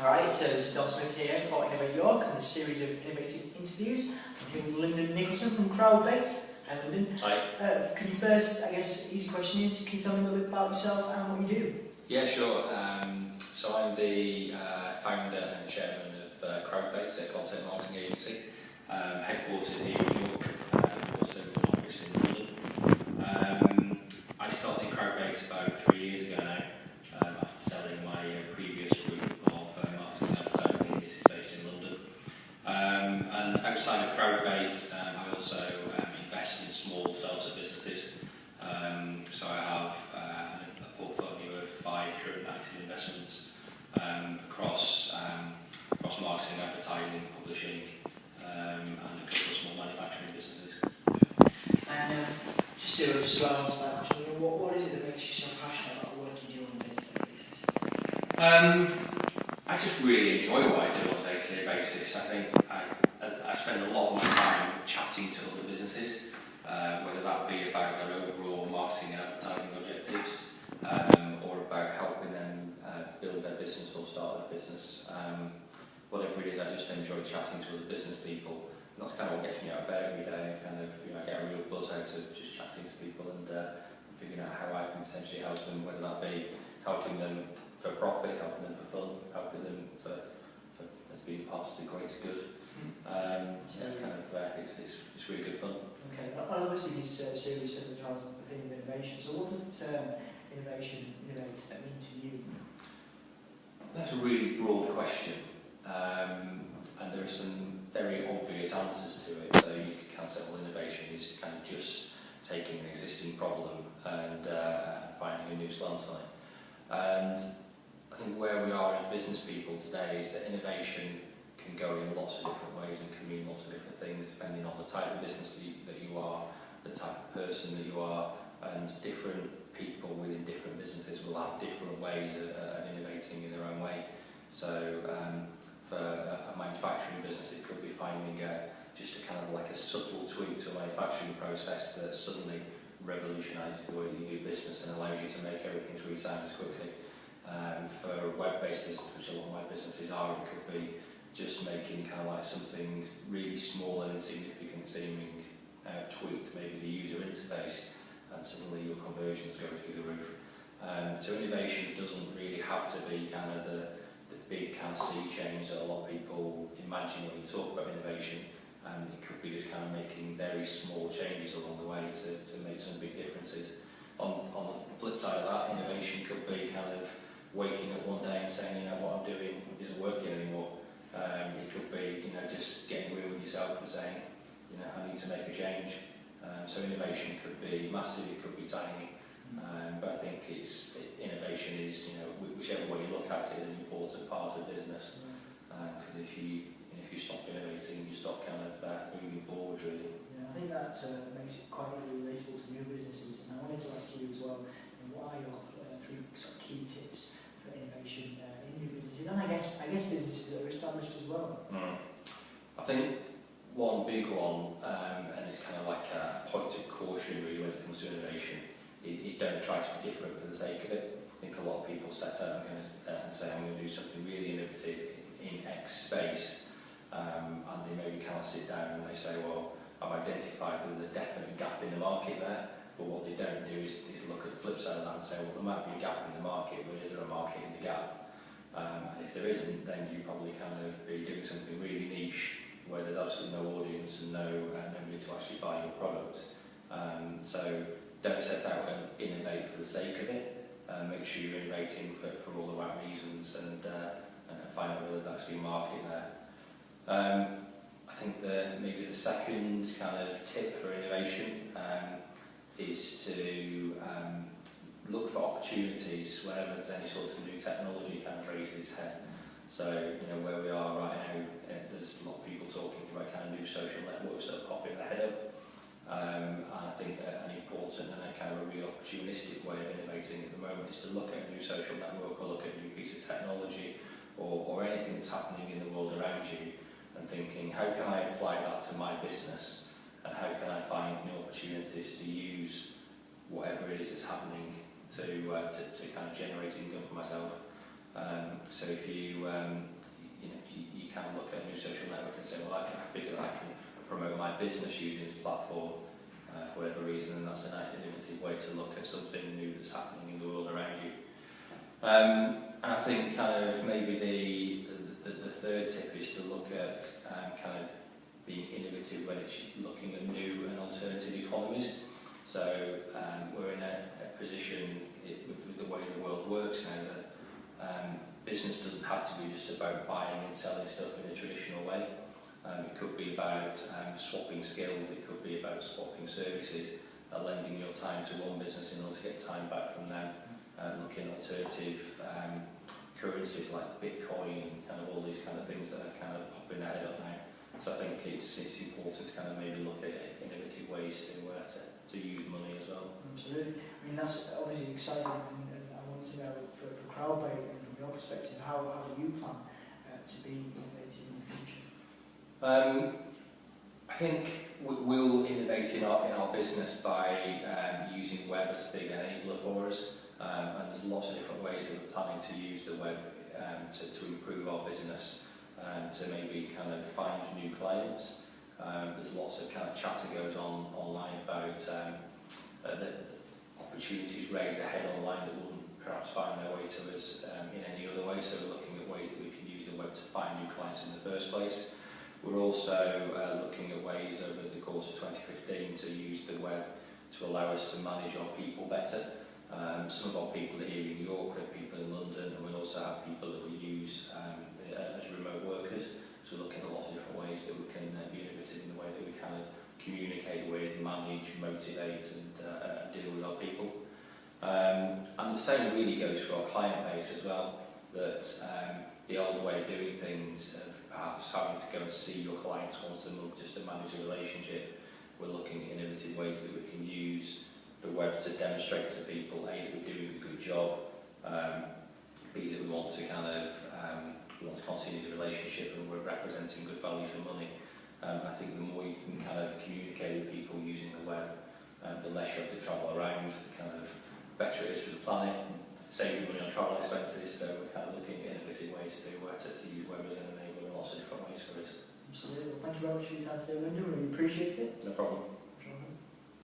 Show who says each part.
Speaker 1: Alright, so this is Don Smith here for Innovate York and this series of innovative interviews. I'm here with Lyndon Nicholson from Crowdbait. Hi Lyndon.
Speaker 2: Hi.
Speaker 1: Can you first, I guess, easy question is, can you tell me a little bit about yourself and what you do?
Speaker 2: Yeah, sure. So I'm the founder and chairman of Crowdbait, a content marketing agency, headquartered here in York, also with an office in London. I started Crowdbait about 3 years ago now, after selling my previous group of marketing and advertising agencies based in London. And outside of Crowdbait, I also invest in small startup businesses. So I have a portfolio of 5 current active investments across marketing, advertising, publishing, and a couple of small manufacturing businesses.
Speaker 1: And just to answer that question, what is it that makes you so passionate about the work you do on a day-to-day basis?
Speaker 2: I just really enjoy what I do on a day-to-day basis. I think I spend a lot of my time chatting to other businesses, whether that be about their overall marketing and advertising objectives, or about helping them build their business or start their business. Whatever it is, I just enjoy chatting to other business people. And that's kind of what gets me out of bed every day. I get a real buzz out of just chatting to people and figuring out how I can potentially help them, whether that be helping them for profit, helping them for fun, helping them for as being part of the greater good. So it's kind of it's really good fun.
Speaker 1: Okay, and obviously this series centres around the theme of innovation. So what does the term innovate mean to you?
Speaker 2: That's a really broad question, and there are some very obvious answers to it. So you can say, well, innovation is kind of just taking an existing problem and finding a new slant on it. And I think where we are as business people today is that innovation can go in lots of different ways and can mean lots of different things depending on the type of business that you are, the type of person that you are, and different people within different businesses will have different ways of innovating in their own way. So for a manufacturing business, it could be finding just a kind of like a subtle tweak to a manufacturing process that suddenly revolutionises the way you do business and allows you to make everything 3 times as quickly. For web-based business, which a lot of my businesses are, it could be just making kind of like something really small and insignificant seeming tweak to maybe the user interface, and suddenly your conversions go through the roof. So innovation doesn't really have to be kind of the big kind of sea change that a lot of people imagine when you talk about innovation. It could be just kind of making very small changes along the way to make some big differences. On the flip side of that, innovation could be kind of waking up one day and saying, what I'm doing isn't working anymore. It could be, just getting real with yourself and saying, I need to make a change. So innovation could be massive, it could be tiny, but I think innovation is, whichever way you look at it, an important part of business. Because if you stop innovating, you stop kind of moving forward, really.
Speaker 1: Yeah, I think that makes it quite relatable to new businesses. And I wanted to ask you as well, what are your 3 sort of key tips for innovation in new businesses, and I guess businesses that are established as well?
Speaker 2: I think one big one, and it's kind of like a point of caution really when it comes to innovation, is don't try to be different for the sake of it. I think a lot of people set out and say, I'm going to do something really innovative in X space, and they maybe kind of sit down and they say, well, I've identified there's a definite gap in the market there, but what they don't do is look at the flip side of that and say, well, there might be a gap in the market, but is there a market in the gap? And if there isn't, then you probably kind of be doing something really niche where there's absolutely no audience and nobody to actually buy your product. So don't set out and innovate for the sake of it. Make sure you're innovating for all the right reasons and find out whether there's actually a market there. I think maybe the second kind of tip for innovation is to look for opportunities whenever there's any sort of new technology kind of raises its head. So, where we are right now, there's a lot of people talking about kind of new social networks that are popping their head up. And I think an important and a kind of a real opportunistic way of innovating at the moment is to look at a new social network or look at a new piece of technology or anything that's happening in the world around you and thinking, how can I apply that to my business and how can I find new opportunities to use whatever it is that's happening to kind of generate income for myself. So if you, you can look at a new social network and say, well, I figure I can promote my business using this platform for whatever reason, and that's a nice innovative way to look at something new that's happening in the world around you. And I think kind of maybe the third tip is to look at kind of being innovative when it's looking at new and alternative economies. So we're in a position with the way the world works now that business doesn't have to be just about buying and selling stuff in a traditional way. It could be about swapping skills, it could be about swapping services, lending your time to one business in order to get time back from them, looking at alternative currencies like Bitcoin and kind of all these kind of things that are kind of popping their head up now. So I think it's important to kind of maybe look at innovative ways to use money as well.
Speaker 1: Absolutely. I mean, that's obviously exciting, and I want to know for Crowdbait, and from your perspective, how do you plan to be innovative in the future?
Speaker 2: I think we'll innovate in our business by using web as a big enabler for us, and there's lots of different ways that we're planning to use the web to improve our business, to maybe kind of find new clients. There's lots of kind of chatter goes on online about the opportunities raised ahead online that wouldn't perhaps find their way to us in any other way, so we're looking at ways that we can use the web to find new clients in the first place. We're also looking at ways over the course of 2015 to use the web to allow us to manage our people better. Some of our people are here in York, we have people in London, and we also have people that we use as remote workers. So we're looking at lots of different ways that we can be innovative in the way that we kind of communicate with, manage, motivate and deal with our people. And the same really goes for our client base as well, that the old way of doing things, of perhaps having to go and see your clients once a month just to manage a relationship, we're looking at innovative ways that we can use the web to demonstrate to people, A, that we're doing a good job, B, that we want to kind of continue the relationship and we're representing good value for money. I think the more you can kind of communicate with people using the web, the less you have to travel around, the kind of better it is for the planet, saving money on travel expenses. So we're kind of looking at innovative ways to use web as an enabler in lots of different ways for us.
Speaker 1: Absolutely. Well, thank you very much for your time today, Lyndon. Really appreciate it.
Speaker 2: No problem.